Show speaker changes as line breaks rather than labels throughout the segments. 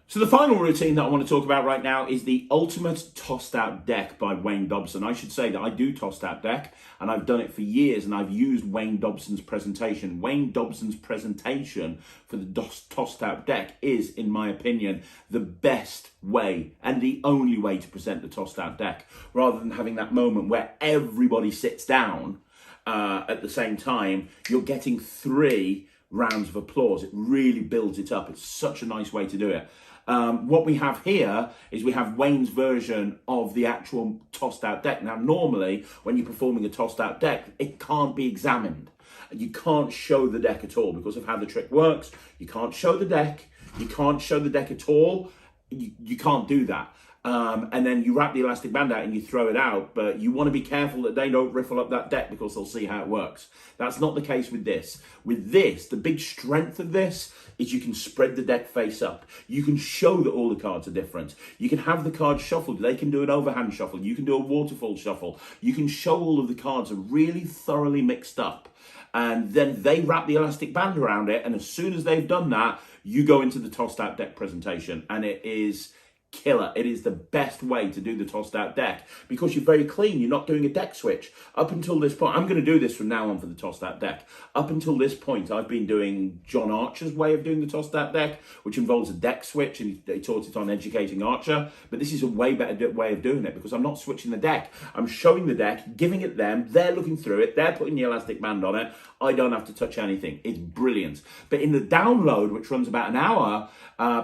So the final routine that I want to talk about right now is the ultimate tossed out deck by Wayne Dobson. I should say that I do tossed out deck, and I've done it for years, and I've used Wayne Dobson's presentation. Wayne Dobson's presentation for the tossed out deck is, in my opinion, the best way and the only way to present the tossed out deck, rather than having that moment where everybody sits down at the same time. You're getting 3 rounds of applause. It really builds it up. It's such a nice way to do it. What we have here is we have Wayne's version of the actual tossed out deck. Now, normally when you're performing a tossed out deck, it can't be examined. You can't show the deck at all because of how the trick works. You can't show the deck. You can't show the deck at all. You can't do that. And then you wrap the elastic band out and you throw it out, but you want to be careful that they don't riffle up that deck because they'll see how it works. That's not the case with this. With this, the big strength of this is you can spread the deck face up. You can show that all the cards are different. You can have the cards shuffled. They can do an overhand shuffle. You can do a waterfall shuffle. You can show all of the cards are really thoroughly mixed up. And then they wrap the elastic band around it. And as soon as they've done that, you go into the tossed out deck presentation. And it is killer. It is the best way to do the tossed out deck because you're very clean. You're not doing a deck switch. Up until this point, I'm going to do this from now on for the tossed out deck. Up until this point, I've been doing John Archer's way of doing the tossed out deck, which involves a deck switch, and he taught it on Educating Archer. But this is a way better way of doing it because I'm not switching the deck. I'm showing the deck, giving it them. They're looking through it. They're putting the elastic band on it. I don't have to touch anything. It's brilliant. But in the download, which runs about an hour,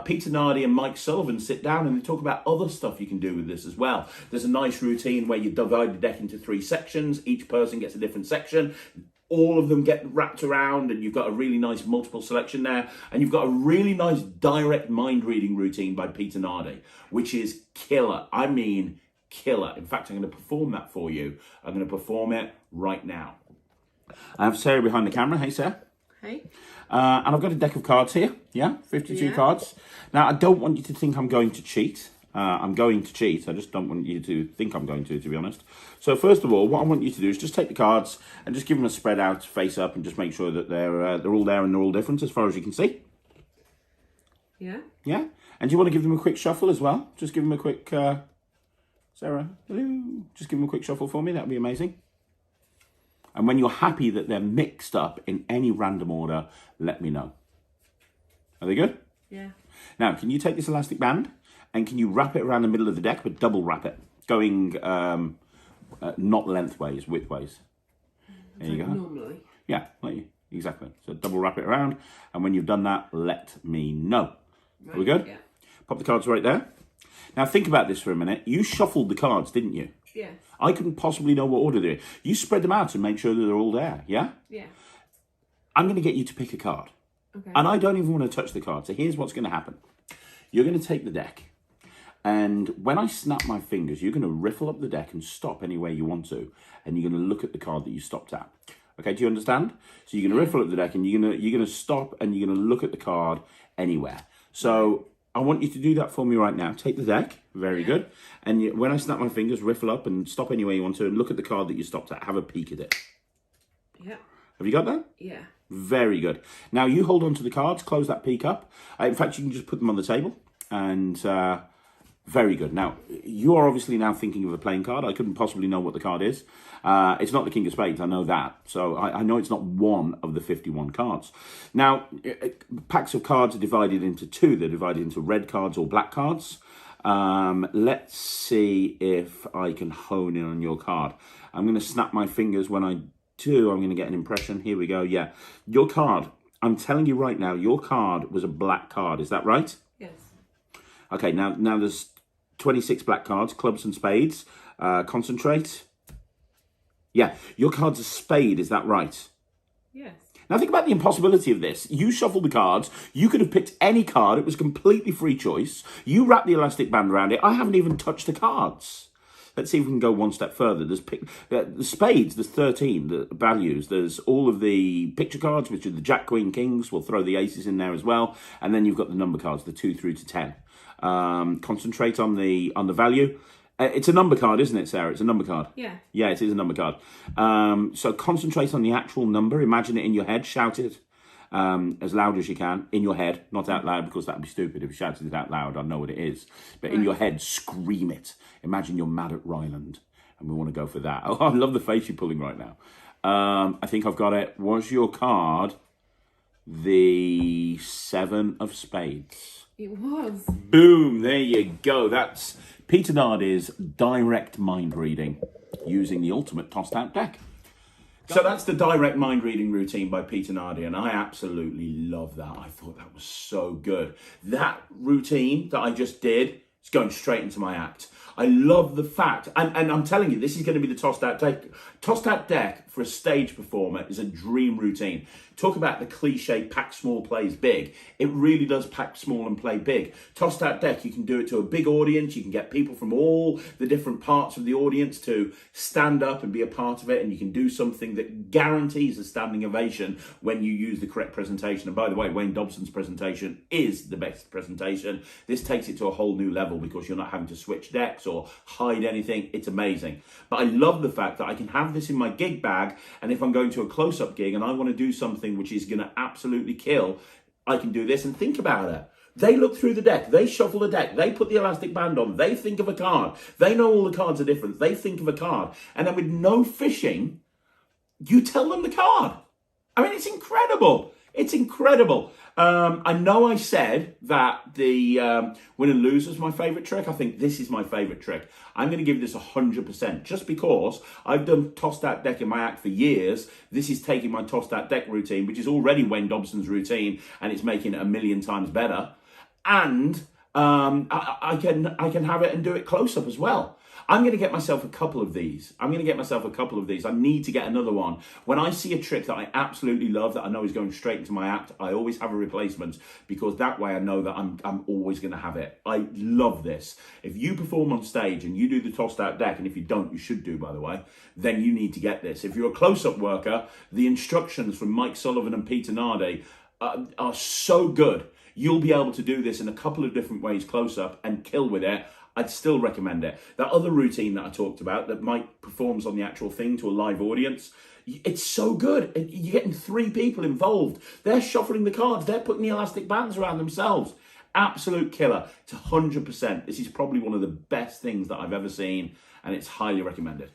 Peter Nardi and Mike Sullivan sit down and they talk about other stuff you can do with this as well. There's a nice routine where you divide the deck into 3 sections. Each person gets a different section. All of them get wrapped around and you've got a really nice multiple selection there. And you've got a really nice direct mind reading routine by Peter Nardi, which is killer. I mean, killer. In fact, I'm going to perform that for you. I'm going to perform it right now. I have Sarah behind the camera. Hey, Sarah.
Hey.
And I've got a deck of cards here. Yeah, 52 cards. Now, I don't want you to think I'm going to cheat. I'm going to cheat. I just don't want you to think I'm going to be honest. So first of all, what I want you to do is just take the cards and just give them a spread out, face up, and just make sure that they're all there and they're all different as far as you can see.
Yeah.
Yeah. And do you want to give them a quick shuffle as well? Just give them a quick, Sarah, hello. Just give them a quick shuffle for me. That would be amazing. And when you're happy that they're mixed up in any random order, let me know. Are they good?
Yeah.
Now, can you take this elastic band and can you wrap it around the middle of the deck, but double wrap it, going not lengthways, widthways. There you go.
Normally.
Yeah, exactly. So double wrap it around, and when you've done that, let me know. Right. Are we good?
Yeah.
Pop the cards right there. Now, think about this for a minute. You shuffled the cards, didn't you?
Yes.
I couldn't possibly know what order they're in. You spread them out and make sure that they're all there, yeah?
Yeah.
I'm going to get you to pick a card.
Okay.
And I don't even want to touch the card. So here's what's going to happen. You're going to take the deck. And when I snap my fingers, you're going to riffle up the deck and stop anywhere you want to. And you're going to look at the card that you stopped at. Okay, do you understand? So you're going to riffle up the deck and you're going to stop and you're going to look at the card anywhere. So I want you to do that for me right now. Take the deck. Very good. And when I snap my fingers, riffle up and stop anywhere you want to and look at the card that you stopped at. Have a peek at it.
Yeah.
Have you got that?
Yeah.
Very good. Now you hold on to the cards, close that peek up. In fact, you can just put them on the table. And very good. Now, you are obviously now thinking of a playing card. I couldn't possibly know what the card is. It's not the King of Spades, I know that. So I know it's not one of the 51 cards. Now, packs of cards are divided into 2. They're divided into red cards or black cards. Let's see if I can hone in on your card. I'm going to snap my fingers. When I do, I'm going to get an impression. Here we go. Yeah. Your card, I'm telling you right now, your card was a black card. Is that right?
Yes.
Okay, now there's 26 black cards, clubs and spades. Concentrate. Yeah, your card's a spade. Is that right?
Yes.
Now think about the impossibility of this. You shuffled the cards. You could have picked any card. It was completely free choice. You wrapped the elastic band around it. I haven't even touched the cards. Let's see if we can go one step further. There's the spades, there's 13 the values. There's all of the picture cards, which are the Jack, Queen, Kings. We'll throw the aces in there as well. And then you've got the number cards, the 2 through to 10. Concentrate on the value. It's a number card, isn't it, Sarah? It's a number card.
Yeah.
Yeah, it is a number card. So concentrate on the actual number. Imagine it in your head. Shout it. as loud as you can in your head, not out loud, because that'd be stupid. If you shouted it out loud, I know what it is. But in your head, scream it. Imagine you're mad at Ryland, and we want to go for that. Oh, I love the face you're pulling right now. I think I've got it. Was your card the 7 of spades?
It was.
Boom, there you go. That's Peter Nardy's direct mind reading using the ultimate tossed out deck. So that's the direct mind reading routine by Peter Nardy, and I absolutely love that. I thought that was so good. That routine that I just did is going straight into my act. I love the fact, and I'm telling you, this is going to be the tossed out deck. Tossed out deck for a stage performer is a dream routine. Talk about the cliche pack small, plays big. It really does pack small and play big. Tossed out deck, you can do it to a big audience. You can get people from all the different parts of the audience to stand up and be a part of it. And you can do something that guarantees a standing ovation when you use the correct presentation. And by the way, Wayne Dobson's presentation is the best presentation. This takes it to a whole new level because you're not having to switch decks or hide anything. It's amazing. But I love the fact that I can have this in my gig bag, and if I'm going to a close-up gig and I want to do something which is going to absolutely kill, I can do this. And think about it. They look through the deck, they shuffle the deck, they put the elastic band on, they think of a card, they know all the cards are different, they think of a card, and then with no fishing, you tell them the card. I mean, it's incredible. It's incredible. I know I said that the win and lose was my favourite trick. I think this is my favourite trick. I'm going to give this 100% just because I've done tossed out deck in my act for years. This is taking my tossed out deck routine, which is already Wayne Dobson's routine, and it's making it a million times better. And I can have it and do it close up as well. I'm going to get myself a couple of these. I need to get another one. When I see a trick that I absolutely love, that I know is going straight into my act, I always have a replacement, because that way I know that I'm always going to have it. I love this. If you perform on stage and you do the tossed out deck, and if you don't, you should do, by the way, then you need to get this. If you're a close-up worker, the instructions from Mike Sullivan and Peter Nardy are so good. You'll be able to do this in a couple of different ways close-up and kill with it. I'd still recommend it. That other routine that I talked about that Mike performs on the actual thing to a live audience, it's so good. You're getting 3 people involved. They're shuffling the cards. They're putting the elastic bands around themselves. Absolute killer. It's 100%. This is probably one of the best things that I've ever seen, and it's highly recommended.